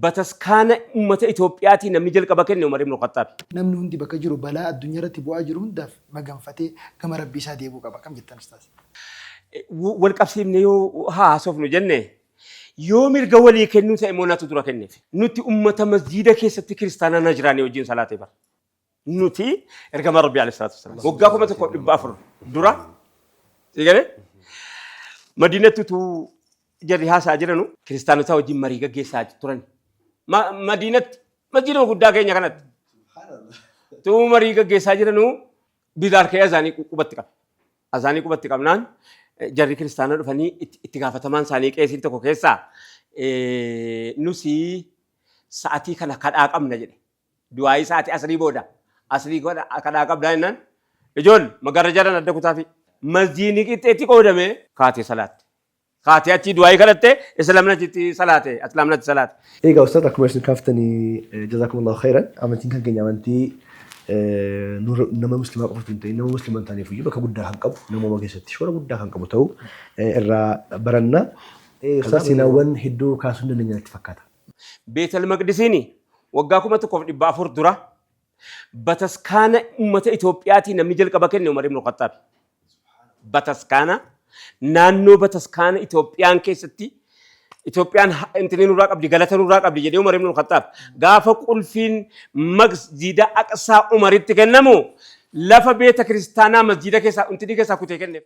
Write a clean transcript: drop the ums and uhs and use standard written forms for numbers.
bataskaana ummata Itoophiyaati namni jalqaba kenne Umar ibn Khattab. Namni hundi bakka jiru balaa addunyaa irratti bu'aa jiru hundaaf maganfatee gama rabbii isaa deebi'uu qaba. Kam jettan ustaas? Wal qabsiifne yoo haasofnu jenne yoo mirga walii kennuu ta'e moonatu dura kenneef. Nuti ummata masjiida keessatti kiristaanaa Najraanii wajjin salaatee bara. Nuti ergama Rabbii alayhi salaatu wassalaam. Waggaa 1400 dura sigale Madiinatti tu jarri haasaa jiranu kiristaanota wajjin marii gaggeessaa turan. Madiinatti masjiida guddaa keenya kanatti. Tu marii gaggeessaa jiranu bidaar kee azaanii qubatti qaba. Azaanii qubatti qabnaan jarri kiristaanaa dhufanii itti gaafatamaan isaanii qeesiin tokko keessaa nusi sa'atii kana kadhaa qabna jedhe. Du'aayii sa'atii asrii booda asrii kadhaa qabdaa jennaan ijoollee magaraajaan adda kutaa fi masjiidni qixxeetti qoodame kaatee salaatti. Kaatee achi du'aayii kadhattee islaamnatti salaate islaamnatti salaate. Egaa ustaad akkuma isin kaaftanii jazaakumullahu khairan amantiin kan keenya amantii nama muslimaa qofa hin ta'in nama muslimaa ta'aniif iyyuu bakka guddaa kan qabu namooma keessatti shoora guddaa kan qabu ta'uu irraa baranna. Seenaawwan hedduu kaasuu dandeenya natti fakkaata. Beetel Maqdisiini waggaa 1400 dura bataskaana ummata Itoophiyaati namni jalqaba kenne Umar ibn Khattab. Bataskaana naannoo bataskaana Itoophiyaan keessatti Itoophiyaan intini nurraa qabdi galata nurraa qabdi jedhee Umar ibn Khattab gaafa qulfiin masjiida Aqsaa Umaritti kennamu lafa beeta kiristaanaa masjiida keessaa intini keessaa kutee kenneef.